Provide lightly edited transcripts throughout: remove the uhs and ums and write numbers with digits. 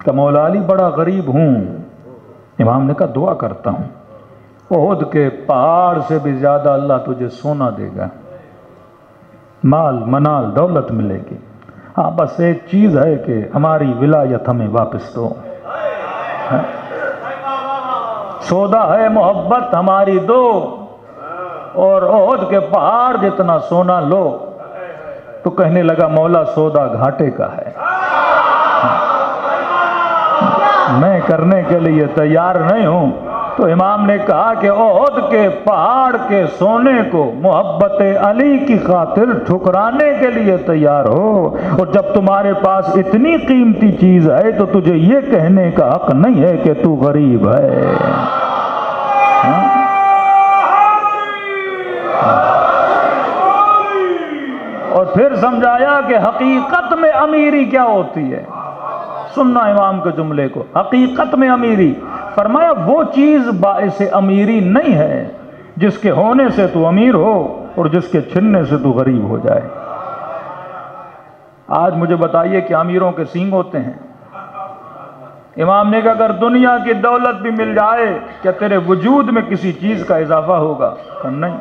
کہ مولا علی بڑا غریب ہوں. امام نے کہا دعا کرتا ہوں احد کے پہاڑ سے بھی زیادہ اللہ تجھے سونا دے گا، مال منال دولت ملے گی. ہاں بس ایک چیز ہے کہ ہماری ولایت ہمیں واپس دو. سودا ہے محبت ہماری دو، اور احد کے پہاڑ جتنا سونا لو. تو کہنے لگا مولا سودا گھاٹے کا ہے، میں کرنے کے لیے تیار نہیں ہوں. تو امام نے کہا کہ احد کے پہاڑ کے سونے کو محبت علی کی خاطر ٹھکرانے کے لیے تیار ہو، اور جب تمہارے پاس اتنی قیمتی چیز ہے تو تجھے یہ کہنے کا حق نہیں ہے کہ تو غریب ہے. اور پھر سمجھایا کہ حقیقت میں امیری کیا ہوتی ہے. سننا امام کے جملے کو، حقیقت میں امیری. فرمایا وہ چیز باعث امیری نہیں ہے جس کے ہونے سے تو امیر ہو اور جس کے چھننے سے تو غریب ہو جائے. آج مجھے بتائیے کہ امیروں کے سینگ ہوتے ہیں. امام نے کہا اگر دنیا کی دولت بھی مل جائے کیا تیرے وجود میں کسی چیز کا اضافہ ہوگا؟ نہیں.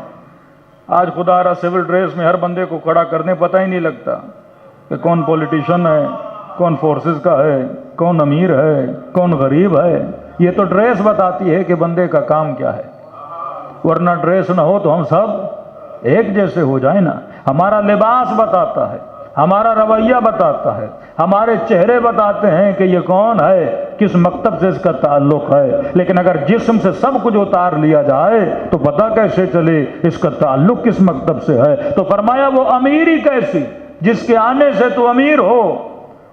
آج خدا را سول ڈریس میں ہر بندے کو کھڑا کرنے پتہ ہی نہیں لگتا کہ کون پولیٹیشن ہے، کون فورسز کا ہے، کون امیر ہے، کون غریب ہے. یہ تو ڈریس بتاتی ہے کہ بندے کا کام کیا ہے، ورنہ ڈریس نہ ہو تو ہم سب ایک جیسے ہو جائیں نا. ہمارا لباس بتاتا ہے، ہمارا رویہ بتاتا ہے، ہمارے چہرے بتاتے ہیں کہ یہ کون ہے، کس مکتب سے اس کا تعلق ہے. لیکن اگر جسم سے سب کچھ اتار لیا جائے تو پتہ کیسے چلے اس کا تعلق کس مکتب سے ہے. تو فرمایا وہ امیری کیسی جس کے آنے سے تو امیر ہو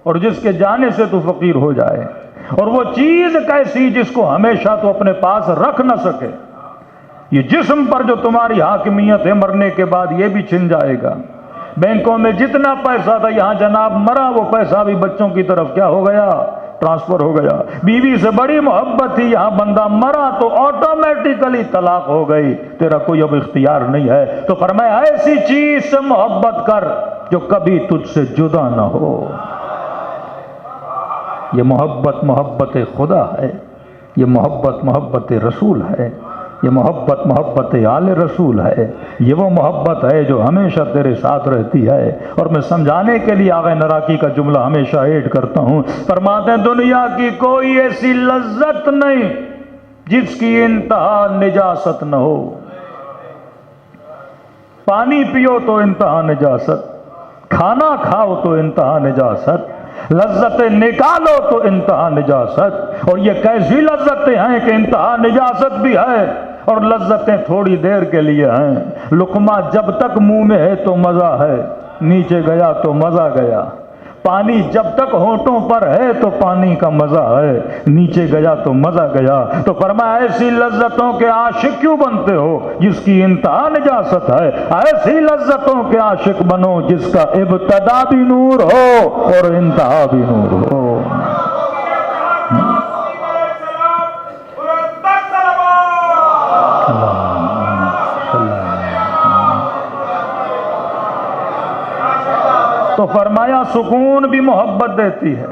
اور جس کے جانے سے تو فقیر ہو جائے، اور وہ چیز کیسی جس کو ہمیشہ تو اپنے پاس رکھ نہ سکے. یہ جسم پر جو تمہاری حاکمیت ہے مرنے کے بعد یہ بھی چھن جائے گا. بینکوں میں جتنا پیسہ تھا یہاں جناب مرا وہ پیسہ بھی بچوں کی طرف کیا ہو گیا؟ ٹرانسفر ہو گیا. بیوی سے بڑی محبت تھی، یہاں بندہ مرا تو آٹومیٹیکلی طلاق ہو گئی، تیرا کوئی اب اختیار نہیں ہے. تو فرمایا ایسی چیز سے محبت کر جو کبھی تجھ سے جدا نہ ہو. یہ محبت محبت خدا ہے، یہ محبت محبت رسول ہے، یہ محبت محبت آل رسول ہے. یہ وہ محبت ہے جو ہمیشہ تیرے ساتھ رہتی ہے. اور میں سمجھانے کے لیے آغا نراکی کا جملہ ہمیشہ ایڈ کرتا ہوں. فرماتے ہیں دنیا کی کوئی ایسی لذت نہیں جس کی انتہا نجاست نہ ہو. پانی پیو تو انتہا نجاست، کھانا کھاؤ تو انتہا نجاست، لذتیں نکالو تو انتہا نجاست. اور یہ کیسی لذتیں ہیں کہ انتہا نجاست بھی ہے اور لذتیں تھوڑی دیر کے لیے ہیں. لقمہ جب تک منہ میں ہے تو مزہ ہے، نیچے گیا تو مزہ گیا. پانی جب تک ہونٹوں پر ہے تو پانی کا مزہ ہے، نیچے گیا تو مزہ گیا. تو فرمایا ایسی لذتوں کے عاشق کیوں بنتے ہو جس کی انتہا نجاست ہے؟ ایسی لذتوں کے عاشق بنو جس کا ابتدا بھی نور ہو اور انتہا بھی نور ہو. تو فرمایا سکون بھی محبت دیتی ہے،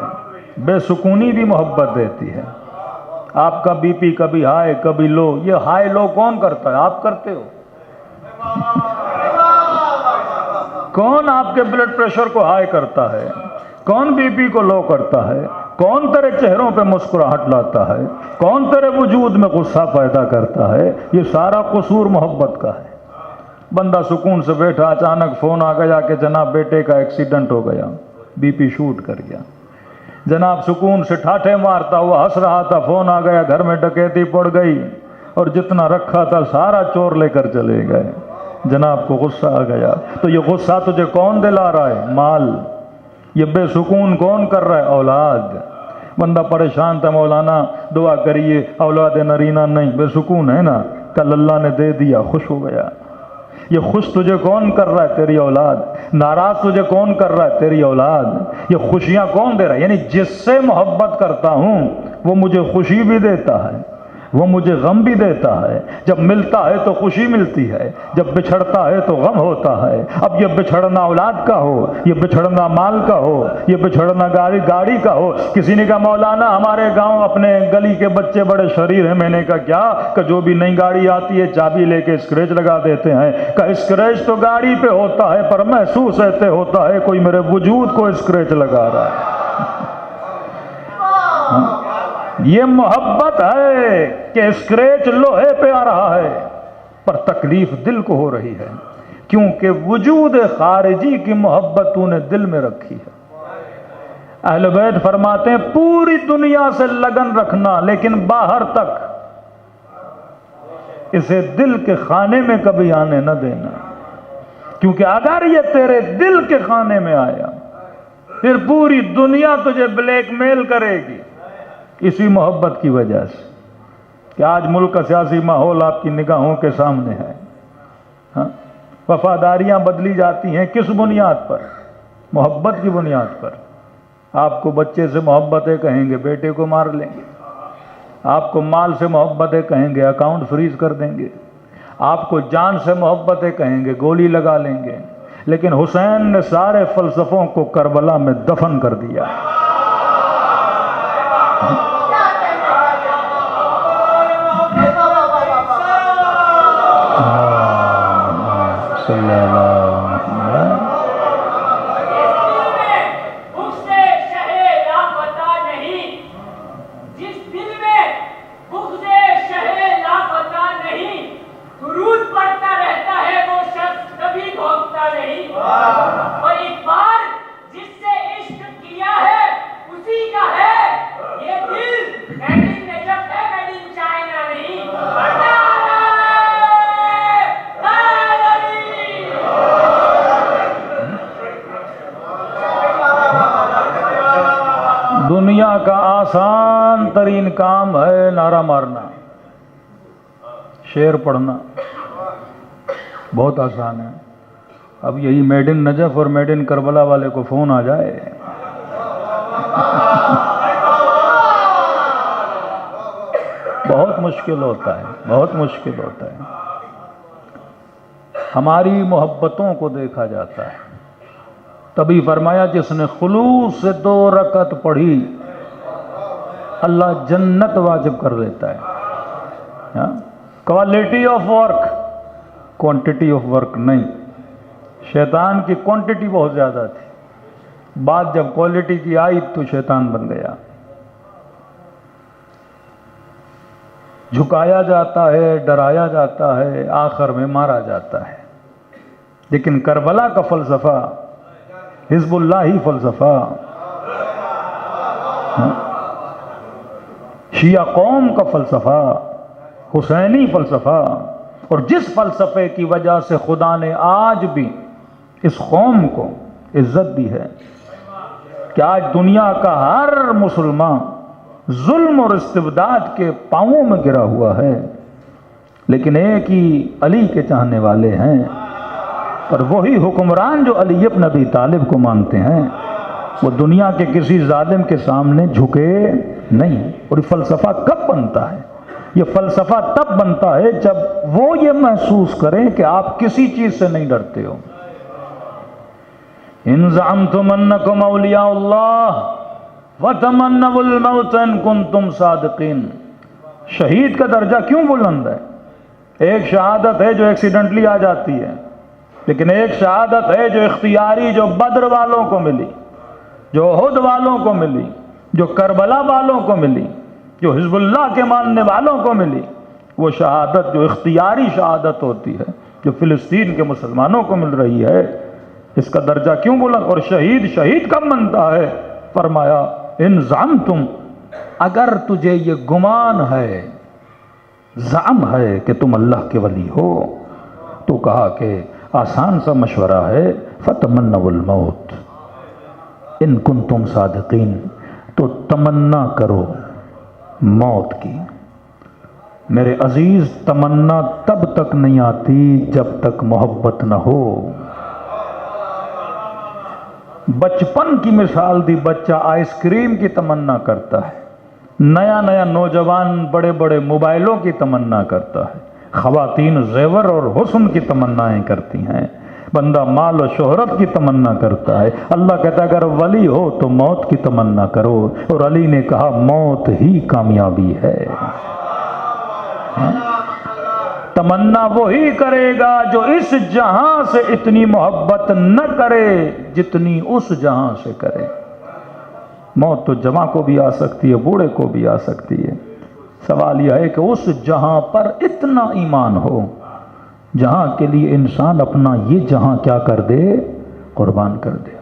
بے سکونی بھی محبت دیتی ہے. آپ کا بی پی کبھی ہائی کبھی لو، یہ ہائی لو کون کرتا ہے؟ آپ کرتے ہو. کون آپ کے بلڈ پریشر کو ہائی کرتا ہے؟ کون بی پی کو لو کرتا ہے؟ کون تیرے چہروں پہ مسکراہٹ لاتا ہے؟ کون تیرے وجود میں غصہ پیدا کرتا ہے؟ یہ سارا قصور محبت کا ہے. بندہ سکون سے بیٹھا، اچانک فون آ گیا کہ جناب بیٹے کا ایکسیڈنٹ ہو گیا، بی پی شوٹ کر گیا. جناب سکون سے ٹھاٹھے مارتا ہوا ہنس رہا تھا، فون آ گیا گھر میں ڈکیتی پڑ گئی اور جتنا رکھا تھا سارا چور لے کر چلے گئے. جناب کو غصہ آ گیا. تو یہ غصہ تجھے کون دلا رہا ہے؟ مال. یہ بے سکون کون کر رہا ہے؟ اولاد. بندہ پریشان تھا، مولانا دعا کریے اولاد نرینہ نہیں، بے سکون ہے نا، کل اللہ نے دے دیا خوش ہو گیا. یہ خوش تجھے کون کر رہا ہے؟ تیری اولاد. ناراض تجھے کون کر رہا ہے؟ تیری اولاد. یہ خوشیاں کون دے رہا ہے؟ یعنی جس سے محبت کرتا ہوں وہ مجھے خوشی بھی دیتا ہے، وہ مجھے غم بھی دیتا ہے، جب ملتا ہے تو خوشی ملتی ہے، جب بچھڑتا ہے تو غم ہوتا ہے۔ اب یہ بچھڑنا اولاد کا ہو، یہ بچھڑنا مال کا ہو، یہ بچھڑنا گاڑی کا ہو۔ کسی نے کہا مولانا ہمارے گاؤں اپنے گلی کے بچے بڑے شریر ہیں۔ میں نے کہا کیا؟ کہ جو بھی نئی گاڑی آتی ہے چابی لے کے اسکریچ لگا دیتے ہیں۔ کہ اسکریچ تو گاڑی پہ ہوتا ہے پر محسوس ایسے ہوتا ہے کوئی میرے وجود کو اسکریچ لگا رہا ہے۔ یہ محبت ہے کہ اسکریچ لوہے پہ آ رہا ہے پر تکلیف دل کو ہو رہی ہے، کیونکہ وجود خارجی کی محبت تو نے دل میں رکھی ہے۔ اہل بیت فرماتے ہیں پوری دنیا سے لگن رکھنا لیکن باہر تک، اسے دل کے خانے میں کبھی آنے نہ دینا، کیونکہ اگر یہ تیرے دل کے خانے میں آیا پھر پوری دنیا تجھے بلیک میل کرے گی، اسی محبت کی وجہ سے کہ آج ملک کا سیاسی ماحول آپ کی نگاہوں کے سامنے ہے۔ ہاں، وفاداریاں بدلی جاتی ہیں کس بنیاد پر؟ محبت کی بنیاد پر۔ آپ کو بچے سے محبت ہے کہیں گے بیٹے کو مار لیں گے، آپ کو مال سے محبت ہے کہیں گے اکاؤنٹ فریز کر دیں گے، آپ کو جان سے محبت ہے کہیں گے گولی لگا لیں گے، لیکن حسین نے سارے فلسفوں کو کربلا میں دفن کر دیا۔ دنیا کا آسان ترین کام ہے نعرہ مارنا، شعر پڑھنا، بہت آسان ہے۔ اب یہی میڈ ان نجف اور میڈ ان کربلا والے کو فون آ جائے بہت مشکل ہوتا ہے، بہت مشکل ہوتا ہے۔ ہماری محبتوں کو دیکھا جاتا ہے، تبھی فرمایا جس نے خلوص سے 2 رکعت پڑھی اللہ جنت واجب کر دیتا ہے۔ Quality of work, quantity of work نہیں۔ شیطان کی کوانٹٹی بہت زیادہ تھی، بات جب کوالٹی کی آئی تو شیطان بن گیا۔ جھکایا جاتا ہے، ڈرایا جاتا ہے، آخر میں مارا جاتا ہے۔ لیکن کربلا کا فلسفہ، حزب اللہ فلسفہ، شیعہ قوم کا فلسفہ، حسینی فلسفہ، اور جس فلسفے کی وجہ سے خدا نے آج بھی اس قوم کو عزت دی ہے کہ آج دنیا کا ہر مسلمان ظلم اور استبداد کے پاؤں میں گرا ہوا ہے، لیکن ایک ہی علی کے چاہنے والے ہیں، اور وہی حکمران جو علی ابن ابی طالب کو مانتے ہیں وہ دنیا کے کسی ظالم کے سامنے جھکے نہیں۔ اور یہ فلسفہ کب بنتا ہے؟ یہ فلسفہ تب بنتا ہے جب وہ یہ محسوس کریں کہ آپ کسی چیز سے نہیں ڈرتے ہو۔ ان زعمتم انکم اولیاء اللہ وتمنوا الموت ان کنتم صادقین۔ شہید کا درجہ کیوں بلند ہے؟ ایک شہادت ہے جو ایکسیڈنٹلی آ جاتی ہے، لیکن ایک شہادت ہے جو اختیاری، جو بدر والوں کو ملی، جو احد والوں کو ملی، جو کربلا والوں کو ملی، جو حزب اللہ کے ماننے والوں کو ملی۔ وہ شہادت جو اختیاری شہادت ہوتی ہے، جو فلسطین کے مسلمانوں کو مل رہی ہے، اس کا درجہ کیوں بلند؟ اور شہید کب بنتا ہے؟ فرمایا ان زعمتم، اگر تجھے یہ گمان ہے، زعم ہے کہ تم اللہ کے ولی ہو، تو کہا کہ آسان سا مشورہ ہے، فتمنوا الموت ان کنتم صادقین، تو تمنا کرو موت کی۔ میرے عزیز، تمنا تب تک نہیں آتی جب تک محبت نہ ہو۔ بچپن کی مثال دی، بچہ آئس کریم کی تمنا کرتا ہے، نیا نیا نوجوان بڑے بڑے موبائلوں کی تمنا کرتا ہے، خواتین زیور اور حسن کی تمنائیں کرتی ہیں، بندہ مال و شہرت کی تمنا کرتا ہے۔ اللہ کہتا ہے اگر ولی ہو تو موت کی تمنا کرو، اور علی نے کہا موت ہی کامیابی ہے۔ تمنا وہی کرے گا جو اس جہاں سے اتنی محبت نہ کرے جتنی اس جہاں سے کرے۔ موت تو جوان کو بھی آ سکتی ہے، بوڑھے کو بھی آ سکتی ہے، سوال یہ ہے کہ اس جہاں پر اتنا ایمان ہو جہاں کے لیے انسان اپنا یہ جہاں کیا کر دے، قربان کر دے۔